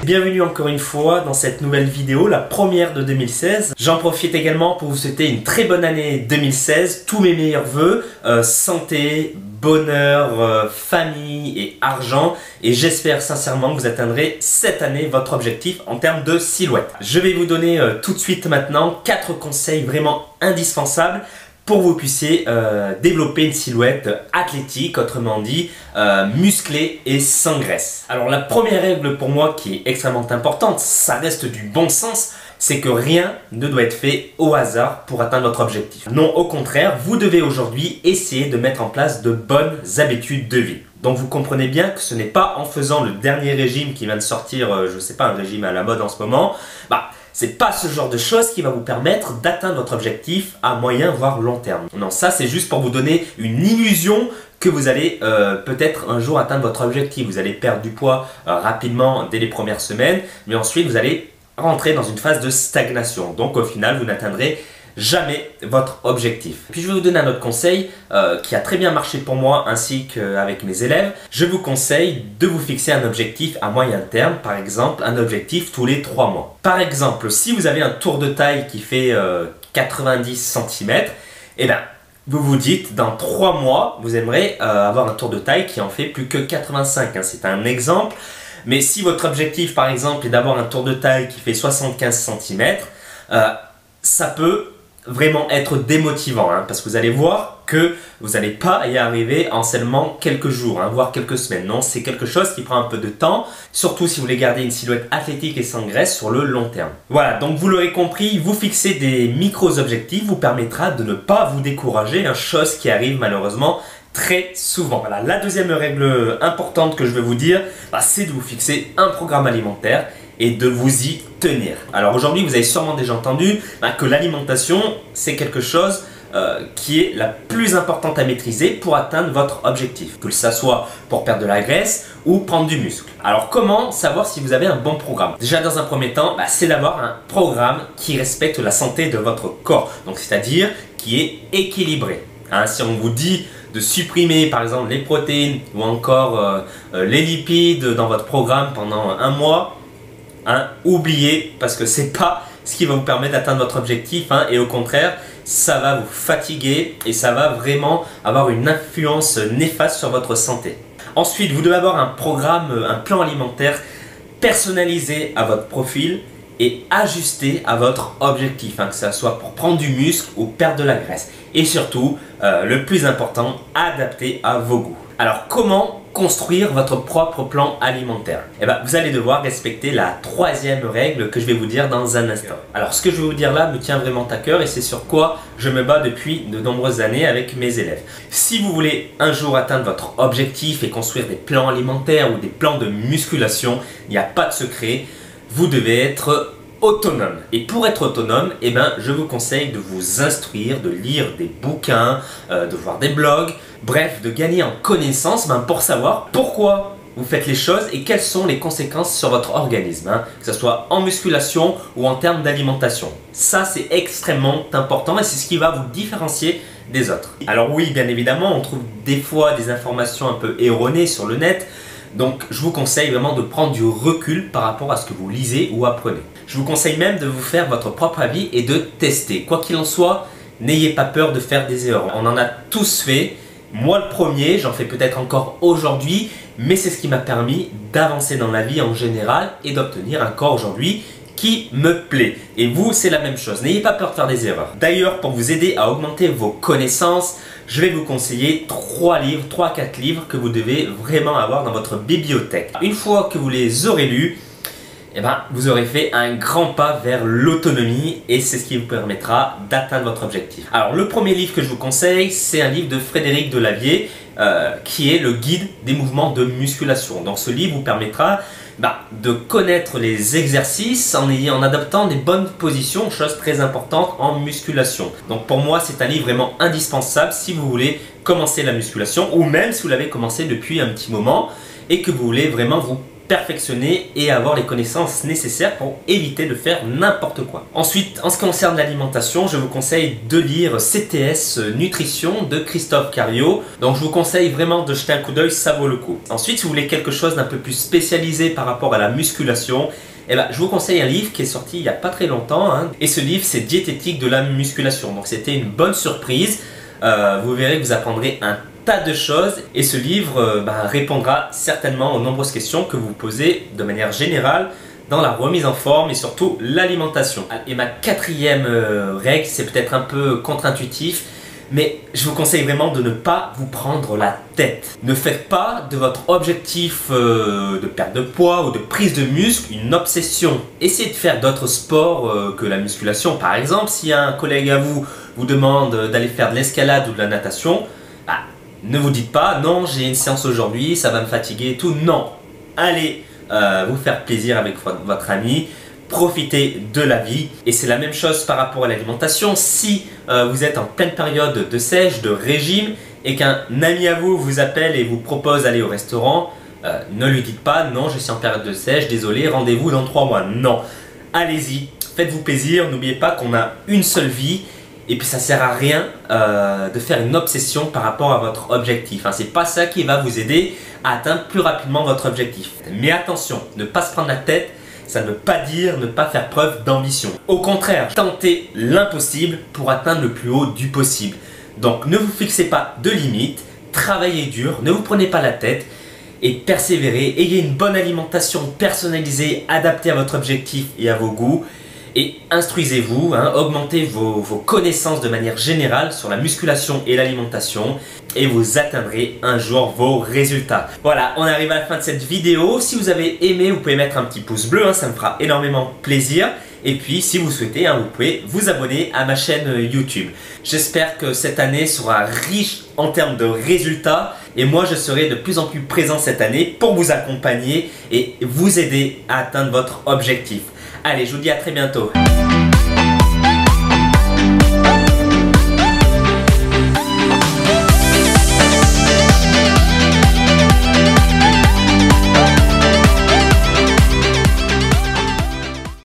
Bienvenue encore une fois dans cette nouvelle vidéo, la première de 2016. J'en profite également pour vous souhaiter une très bonne année 2016, tous mes meilleurs vœux, santé, bonheur, famille et argent. Et j'espère sincèrement que vous atteindrez cette année votre objectif en termes de silhouette. Je vais vous donner tout de suite maintenant 4 conseils vraiment indispensables pour que vous puissiez développer une silhouette athlétique, autrement dit musclée et sans graisse. Alors la première règle pour moi qui est extrêmement importante, ça reste du bon sens, c'est que rien ne doit être fait au hasard pour atteindre votre objectif. Non, au contraire, vous devez aujourd'hui essayer de mettre en place de bonnes habitudes de vie. Donc vous comprenez bien que ce n'est pas en faisant le dernier régime qui vient de sortir, je ne sais pas, un régime à la mode en ce moment, c'est pas ce genre de choses qui va vous permettre d'atteindre votre objectif à moyen voire long terme. Non, ça c'est juste pour vous donner une illusion que vous allez peut-être un jour atteindre votre objectif. Vous allez perdre du poids rapidement dès les premières semaines, mais ensuite vous allez rentrer dans une phase de stagnation. Donc au final, vous n'atteindrez jamais votre objectif. Puis je vais vous donner un autre conseil qui a très bien marché pour moi ainsi qu'avec mes élèves. Je vous conseille de vous fixer un objectif à moyen terme, par exemple un objectif tous les 3 mois. Par exemple, si vous avez un tour de taille qui fait 90 cm, eh bien, vous vous dites dans 3 mois, vous aimerez avoir un tour de taille qui en fait plus que 85. C'est un exemple. Mais si votre objectif par exemple est d'avoir un tour de taille qui fait 75 cm, ça peut vraiment être démotivant parce que vous allez voir que vous n'allez pas y arriver en seulement quelques jours, voire quelques semaines. Non, c'est quelque chose qui prend un peu de temps, surtout si vous voulez garder une silhouette athlétique et sans graisse sur le long terme. Voilà, donc vous l'aurez compris, vous fixer des micro-objectifs vous permettra de ne pas vous décourager, chose qui arrive malheureusement très souvent. Voilà, la deuxième règle importante que je vais vous dire, c'est de vous fixer un programme alimentaire et de vous y tenir. Alors aujourd'hui, vous avez sûrement déjà entendu que l'alimentation, c'est quelque chose qui est la plus importante à maîtriser pour atteindre votre objectif, que ça soit pour perdre de la graisse ou prendre du muscle. Alors comment savoir si vous avez un bon programme? Déjà dans un premier temps, c'est d'avoir un programme qui respecte la santé de votre corps, donc c'est-à-dire qui est équilibré. Si on vous dit de supprimer par exemple les protéines ou encore les lipides dans votre programme pendant un mois, oubliez, parce que c'est pas ce qui va vous permettre d'atteindre votre objectif et au contraire ça va vous fatiguer et ça va vraiment avoir une influence néfaste sur votre santé. Ensuite, vous devez avoir un programme, un plan alimentaire personnalisé à votre profil et ajusté à votre objectif, que ce soit pour prendre du muscle ou perdre de la graisse. Et surtout, le plus important, adapté à vos goûts. Alors comment construire votre propre plan alimentaire? Vous allez devoir respecter la 3e règle que je vais vous dire dans un instant. Alors ce que je vais vous dire là me tient vraiment à cœur et c'est sur quoi je me bats depuis de nombreuses années avec mes élèves. Si vous voulez un jour atteindre votre objectif et construire des plans alimentaires ou des plans de musculation, il n'y a pas de secret, vous devez être autonome. Et pour être autonome, je vous conseille de vous instruire, de lire des bouquins, de voir des blogs, bref, de gagner en connaissances pour savoir pourquoi vous faites les choses et quelles sont les conséquences sur votre organisme, que ce soit en musculation ou en termes d'alimentation. Ça, c'est extrêmement important et c'est ce qui va vous différencier des autres. Alors oui, bien évidemment, on trouve des fois des informations un peu erronées sur le net. Donc je vous conseille vraiment de prendre du recul par rapport à ce que vous lisez ou apprenez. Je vous conseille même de vous faire votre propre avis et de tester. Quoi qu'il en soit, n'ayez pas peur de faire des erreurs. On en a tous fait. Moi le premier, j'en fais peut-être encore aujourd'hui, mais c'est ce qui m'a permis d'avancer dans la vie en général et d'obtenir un corps aujourd'hui qui me plaît. Et vous, c'est la même chose. N'ayez pas peur de faire des erreurs. D'ailleurs, pour vous aider à augmenter vos connaissances, je vais vous conseiller 3 à 4 livres que vous devez vraiment avoir dans votre bibliothèque. Une fois que vous les aurez lus, vous aurez fait un grand pas vers l'autonomie et c'est ce qui vous permettra d'atteindre votre objectif. Alors le premier livre que je vous conseille, c'est un livre de Frédéric Delavier qui est le guide des mouvements de musculation. Donc ce livre vous permettra de connaître les exercices en adoptant des bonnes positions, chose très importante en musculation. Donc pour moi, c'est un livre vraiment indispensable si vous voulez commencer la musculation ou même si vous l'avez commencé depuis un petit moment et que vous voulez vraiment vous perfectionner et avoir les connaissances nécessaires pour éviter de faire n'importe quoi. Ensuite, en ce qui concerne l'alimentation, je vous conseille de lire CTS Nutrition de Christophe Cario. Donc je vous conseille vraiment de jeter un coup d'œil, ça vaut le coup. Ensuite, si vous voulez quelque chose d'un peu plus spécialisé par rapport à la musculation, eh ben, je vous conseille un livre qui est sorti il n'y a pas très longtemps. Et ce livre, c'est Diététique de la musculation. Donc c'était une bonne surprise. Vous verrez que vous apprendrez un tas de choses et ce livre répondra certainement aux nombreuses questions que vous posez de manière générale dans la remise en forme et surtout l'alimentation. Et ma quatrième règle, c'est peut-être un peu contre-intuitif, mais je vous conseille vraiment de ne pas vous prendre la tête. Ne faites pas de votre objectif de perte de poids ou de prise de muscle une obsession. Essayez de faire d'autres sports que la musculation. Par exemple, si un collègue à vous vous demande d'aller faire de l'escalade ou de la natation, ne vous dites pas non, j'ai une séance aujourd'hui, ça va me fatiguer et tout. Non, allez vous faire plaisir avec votre ami. Profitez de la vie et c'est la même chose par rapport à l'alimentation. Si vous êtes en pleine période de sèche, de régime et qu'un ami à vous vous appelle et vous propose d'aller au restaurant, ne lui dites pas non, je suis en période de sèche, désolé, rendez-vous dans 3 mois. Non, allez-y, faites-vous plaisir, n'oubliez pas qu'on a une seule vie et puis ça sert à rien de faire une obsession par rapport à votre objectif. C'est pas ça qui va vous aider à atteindre plus rapidement votre objectif. Mais attention, ne pas se prendre la tête. Ça ne veut pas dire ne pas faire preuve d'ambition. Au contraire, tentez l'impossible pour atteindre le plus haut du possible. Donc ne vous fixez pas de limites, travaillez dur, ne vous prenez pas la tête et persévérez. Ayez une bonne alimentation personnalisée, adaptée à votre objectif et à vos goûts. Et instruisez-vous, augmentez vos connaissances de manière générale sur la musculation et l'alimentation et vous atteindrez un jour vos résultats. Voilà, on arrive à la fin de cette vidéo. Si vous avez aimé, vous pouvez mettre un petit pouce bleu, ça me fera énormément plaisir. Et puis, si vous souhaitez, vous pouvez vous abonner à ma chaîne YouTube. J'espère que cette année sera riche en termes de résultats. Et moi, je serai de plus en plus présent cette année pour vous accompagner et vous aider à atteindre votre objectif. Allez, je vous dis à très bientôt.